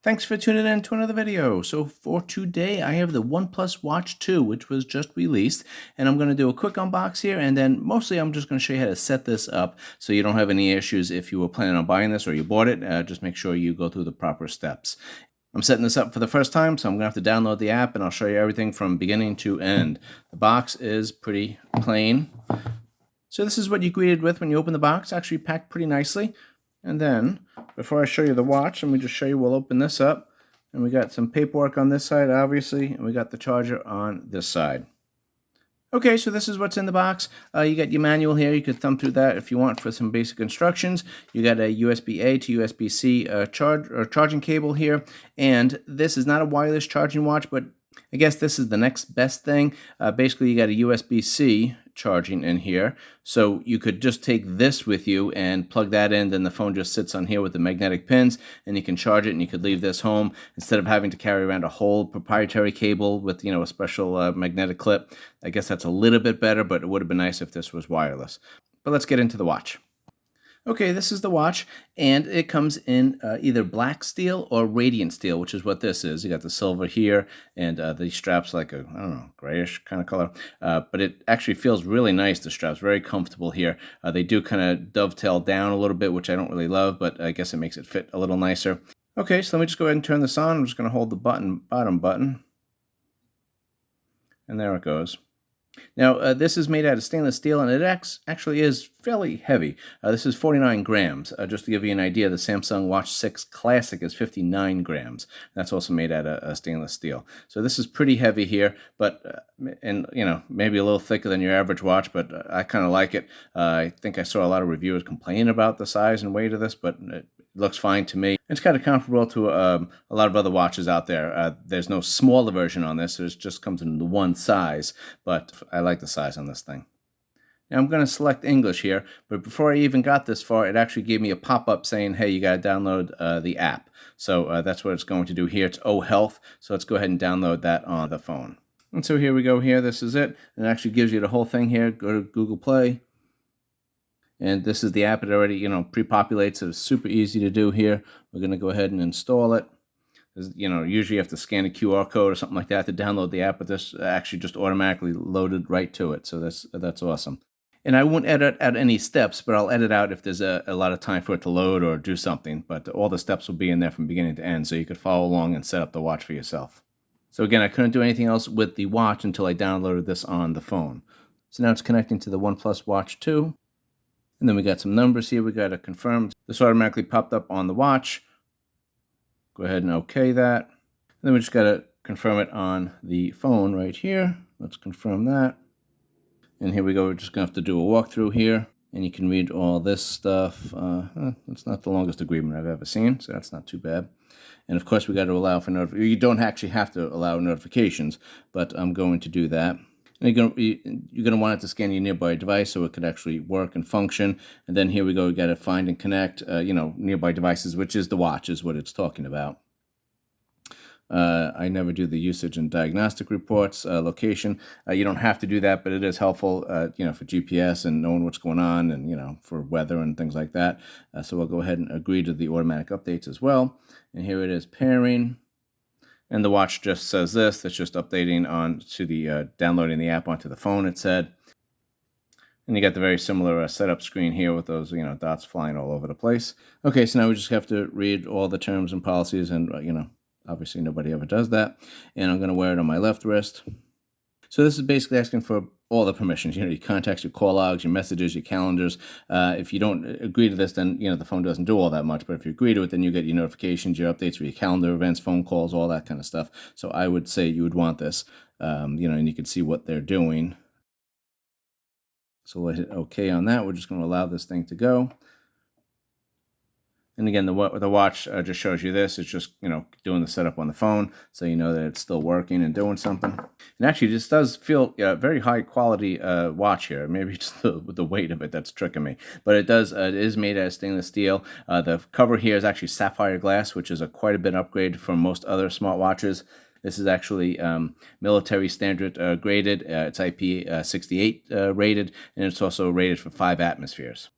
Thanks for tuning in to another video. So for today, I have the OnePlus Watch 2, which was just released, and I'm going to do a quick unbox here, and then mostly I'm just going to show you how to set this up so you don't have any issues if you were planning on buying this or you bought it. Just make sure you go through the proper steps. I'm setting this up for the first time, so I'm going to have to download the app, and I'll show you everything from beginning to end. The box is pretty plain. So this is what you're greeted with when you open the box. Actually packed pretty nicely. And then, before I show you the watch, let me just show you, we'll open this up. And we got some paperwork on this side, obviously, and we got the charger on this side. Okay, so this is what's in the box. You got your manual here. You could thumb through that if you want for some basic instructions. You got a USB-A to USB-C charging cable here. And this is not a wireless charging watch, but I guess this is the next best thing. Basically, you got a USB-C charging in here. So you could just take this with you and plug that in, then the phone just sits on here with the magnetic pins, and you can charge it, and you could leave this home instead of having to carry around a whole proprietary cable with, a special magnetic clip. I guess that's a little bit better, but it would have been nice if this was wireless. But let's get into the watch. Okay, this is the watch, and it comes in either black steel or radiant steel, which is what this is. You got the silver here, and the straps like a, I don't know, grayish kind of color. But it actually feels really nice, the straps, very comfortable here. They do kind of dovetail down a little bit, which I don't really love, but I guess it makes it fit a little nicer. Okay, so let me just go ahead and turn this on. I'm just going to hold the bottom button, and there it goes. Now, this is made out of stainless steel, and it actually is fairly heavy. This is 49 grams. Just to give you an idea, the Samsung Watch 6 Classic is 59 grams. That's also made out of stainless steel. So this is pretty heavy here, but, maybe a little thicker than your average watch, but I kind of like it. I think I saw a lot of reviewers complaining about the size and weight of this, but it looks fine to me. It's kind of comparable to a lot of other watches out there. There's no smaller version on this. It just comes in the one size, but I like the size on this thing. Now I'm going to select English here, but before I even got this far, it actually gave me a pop-up saying, hey, you got to download the app. So that's what it's going to do here. It's O Health, so let's go ahead and download that on the phone. And so here we go here. This is it. It actually gives you the whole thing here. Go to Google Play. And this is the app. It already, pre-populates. It's super easy to do here. We're going to go ahead and install it. Usually you have to scan a QR code or something like that to download the app, but this actually just automatically loaded right to it. So that's awesome. And I won't edit out any steps, but I'll edit out if there's a lot of time for it to load or do something. But all the steps will be in there from beginning to end, so you could follow along and set up the watch for yourself. So again, I couldn't do anything else with the watch until I downloaded this on the phone. So now it's connecting to the OnePlus Watch 2. And then we got some numbers here we got to confirm. This automatically popped up on the watch. Go ahead and OK that. And then we just got to confirm it on the phone right here. Let's confirm that. And here we go. We're just going to have to do a walkthrough here. And you can read all this stuff. It's not the longest agreement I've ever seen, so that's not too bad. And of course, we got to allow for notifications. You don't actually have to allow notifications, but I'm going to do that. And you're going to want it to scan your nearby device so it could actually work and function. And then here we go. We got to find and connect, nearby devices, which is the watch, is what it's talking about. I never do the usage and diagnostic reports, location. You don't have to do that, but it is helpful, for GPS and knowing what's going on and, for weather and things like that. So we'll go ahead and agree to the automatic updates as well. And here it is, pairing. And the watch just says this. It's just updating on to the downloading the app onto the phone, it said. And you got the very similar setup screen here with those, dots flying all over the place. Okay, so now we just have to read all the terms and policies, and, obviously nobody ever does that. And I'm going to wear it on my left wrist. So this is basically asking for all the permissions, your contacts, your call logs, your messages, your calendars. If you don't agree to this, then, the phone doesn't do all that much. But if you agree to it, then you get your notifications, your updates for your calendar, events, phone calls, all that kind of stuff. So I would say you would want this, and you can see what they're doing. So we'll hit OK on that. We're just going to allow this thing to go. And again, the watch just shows you this. It's just, doing the setup on the phone, so you know that it's still working and doing something. And actually, this does feel very high quality watch here. Maybe just the weight of it that's tricking me. But it is made out of stainless steel. The cover here is actually sapphire glass, which is quite a bit upgrade from most other smartwatches. This is actually military standard graded. It's IP68 rated, and it's also rated for 5 atmospheres.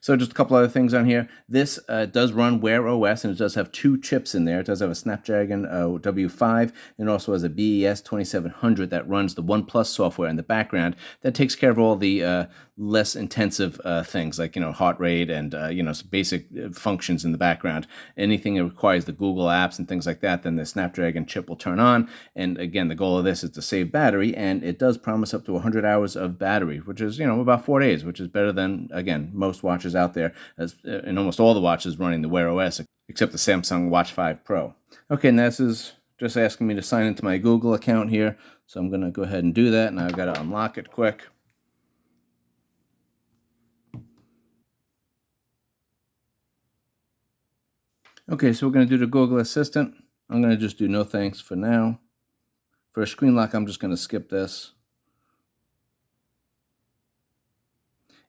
So just a couple other things on here. This does run Wear OS, and it does have 2 chips in there. It does have a Snapdragon W5, and also has a BES 2700 that runs the OnePlus software in the background that takes care of all the less intensive things like, heart rate and, some basic functions in the background. Anything that requires the Google apps and things like that, then the Snapdragon chip will turn on. And again, the goal of this is to save battery, and it does promise up to 100 hours of battery, which is, about 4 days, which is better than, again, most watches out there, and almost all the watches running the Wear OS, except the Samsung Watch 5 Pro. Okay, and this is just asking me to sign into my Google account here, so I'm going to go ahead and do that, and I've got to unlock it quick. Okay, so we're going to do the Google Assistant. I'm going to just do no thanks for now. For a screen lock, I'm just going to skip this.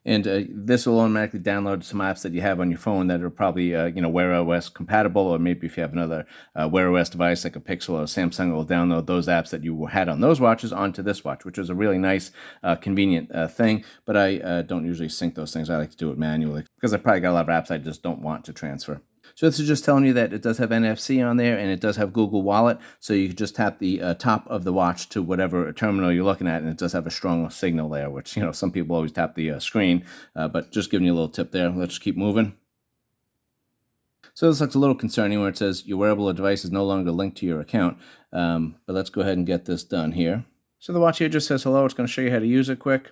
And this will automatically download some apps that you have on your phone that are probably, Wear OS compatible, or maybe if you have another Wear OS device like a Pixel or a Samsung, it will download those apps that you had on those watches onto this watch, which is a really nice, convenient thing. But I don't usually sync those things. I like to do it manually because I probably got a lot of apps I just don't want to transfer. So this is just telling you that it does have NFC on there, and it does have Google Wallet, so you can just tap the top of the watch to whatever terminal you're looking at, and it does have a strong signal there, which, some people always tap the screen, but just giving you a little tip there. Let's keep moving. So this looks a little concerning where it says your wearable device is no longer linked to your account, but let's go ahead and get this done here. So the watch here just says hello. It's going to show you how to use it quick.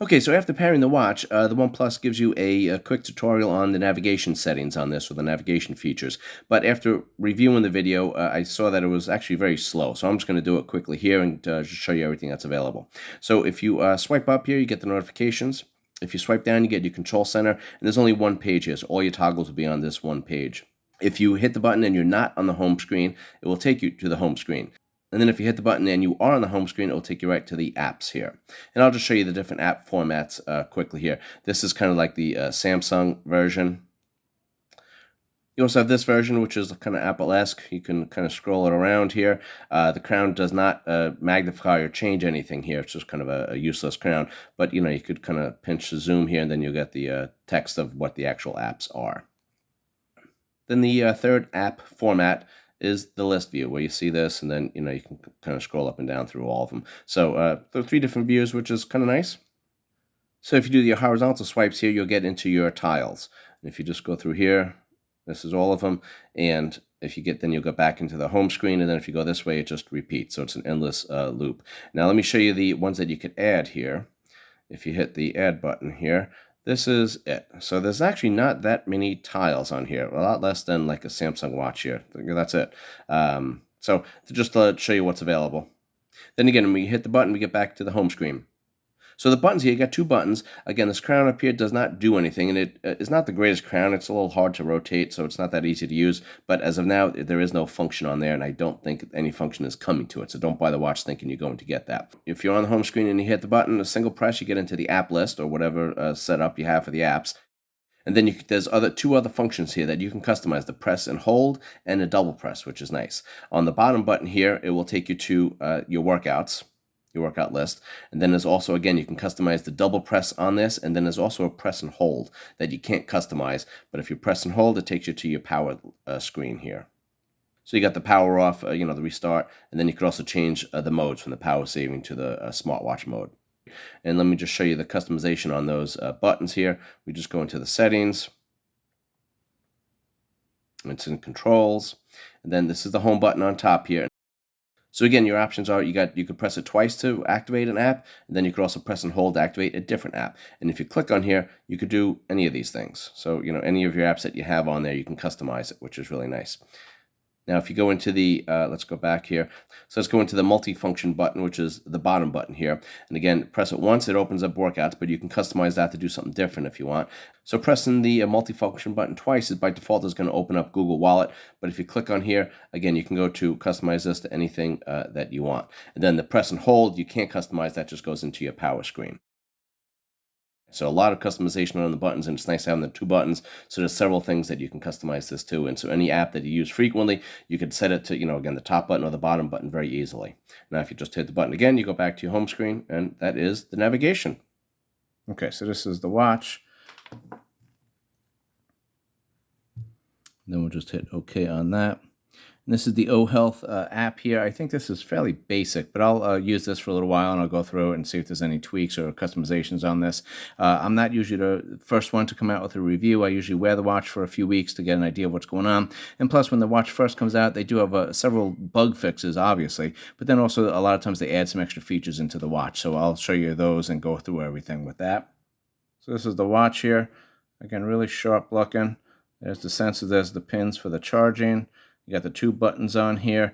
Okay, so after pairing the watch, the OnePlus gives you a quick tutorial on the navigation settings on this, or the navigation features. But after reviewing the video, I saw that it was actually very slow. So I'm just going to do it quickly here and just show you everything that's available. So if you swipe up here, you get the notifications. If you swipe down, you get your control center. And there's only one page here, so all your toggles will be on this one page. If you hit the button and you're not on the home screen, it will take you to the home screen. And then if you hit the button and you are on the home screen, it will take you right to the apps here. And I'll just show you the different app formats quickly here. This is kind of like the Samsung version. You also have this version, which is kind of Apple-esque. You can kind of scroll it around here. The crown does not magnify or change anything here. It's just kind of a useless crown. But, you could kind of pinch the zoom here, and then you'll get the text of what the actual apps are. Then the third app format is the list view, where you see this, and then, you can kind of scroll up and down through all of them. So there are 3 different views, which is kind of nice. So if you do your horizontal swipes here, you'll get into your tiles. And if you just go through here, this is all of them. And if you get, then you'll go back into the home screen. And then if you go this way, it just repeats. So it's an endless loop. Now let me show you the ones that you could add here. If you hit the add button here, this is it. So there's actually not that many tiles on here, a lot less than like a Samsung watch here. That's it. So just to show you what's available. Then again, when we hit the button, we get back to the home screen. So the buttons here, you got 2 buttons. Again, this crown up here does not do anything, and it is not the greatest crown. It's a little hard to rotate, so it's not that easy to use. But as of now, there is no function on there, and I don't think any function is coming to it. So don't buy the watch thinking you're going to get that. If you're on the home screen and you hit the button, a single press, you get into the app list or whatever setup you have for the apps. And then there's 2 other functions here that you can customize: the press and hold and a double press, which is nice. On the bottom button here, it will take you to your workouts. Your workout list. And then there's also, again, you can customize the double press on this, and then there's also a press and hold that you can't customize, but if you press and hold, it takes you to your power screen here. So you got the power off, the restart, and then you could also change the modes from the power saving to the smartwatch mode. And let me just show you the customization on those buttons here. We just go into the settings. It's in controls, and then this is the home button on top here. So again, your options are you could press it twice to activate an app, and then you could also press and hold to activate a different app. And if you click on here, you could do any of these things. So, any of your apps that you have on there, you can customize it, which is really nice. Now, if you go into the, let's go back here. So let's go into the multifunction button, which is the bottom button here. And again, press it once, it opens up workouts, but you can customize that to do something different if you want. So pressing the multifunction button twice is by default is going to open up Google Wallet. But if you click on here, again, you can go to customize this to anything that you want. And then the press and hold, you can't customize, that just goes into your power screen. So a lot of customization on the buttons, and it's nice having the 2 buttons. So there's several things that you can customize this to. And so any app that you use frequently, you could set it to, again, the top button or the bottom button very easily. Now, if you just hit the button again, you go back to your home screen, and that is the navigation. Okay, so this is the watch. Then we'll just hit OK on that. And this is the O Health app here. I think this is fairly basic, but I'll use this for a little while and I'll go through it and see if there's any tweaks or customizations on this. I'm not usually the first one to come out with a review. I usually wear the watch for a few weeks to get an idea of what's going on. And plus, when the watch first comes out, they do have several bug fixes, obviously, but then also a lot of times they add some extra features into the watch. So I'll show you those and go through everything with that. So this is the watch here. Again, really sharp looking. There's the sensor, there's the pins for the charging. You got the 2 buttons on here.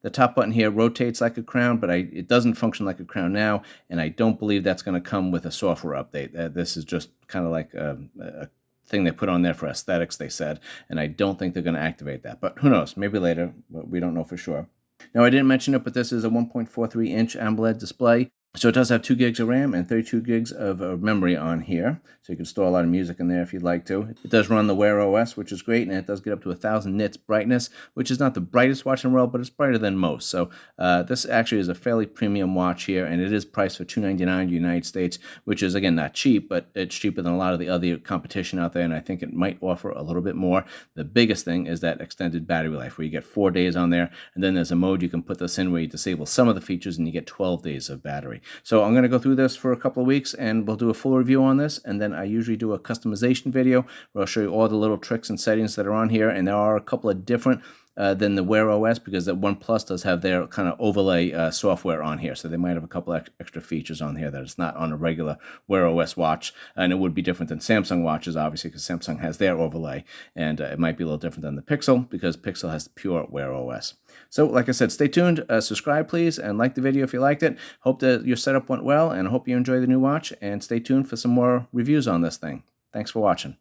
The top button here rotates like a crown, but it doesn't function like a crown now, and I don't believe that's going to come with a software update. This is just kind of like a thing they put on there for aesthetics, they said, and I don't think they're going to activate that. But who knows? Maybe later, but we don't know for sure. Now, I didn't mention it, but this is a 1.43-inch AMOLED display. So it does have 2 gigs of RAM and 32 gigs of memory on here. So you can store a lot of music in there if you'd like to. It does run the Wear OS, which is great, and it does get up to 1,000 nits brightness, which is not the brightest watch in the world, but it's brighter than most. So this actually is a fairly premium watch here, and it is priced for $299 in the United States, which is, again, not cheap, but it's cheaper than a lot of the other competition out there, and I think it might offer a little bit more. The biggest thing is that extended battery life, where you get 4 days on there, and then there's a mode you can put this in where you disable some of the features, and you get 12 days of battery. So I'm going to go through this for a couple of weeks, and we'll do a full review on this, and then I usually do a customization video where I'll show you all the little tricks and settings that are on here, and there are a couple of different than the Wear OS, because that OnePlus does have their kind of overlay software on here, so they might have a couple extra features on here that it's not on a regular Wear OS watch, and it would be different than Samsung watches, obviously, because Samsung has their overlay, and it might be a little different than the Pixel, because Pixel has the pure Wear OS. So, like I said, stay tuned, subscribe please, and like the video if you liked it. Hope that your setup went well, and hope you enjoy the new watch, and stay tuned for some more reviews on this thing. Thanks for watching.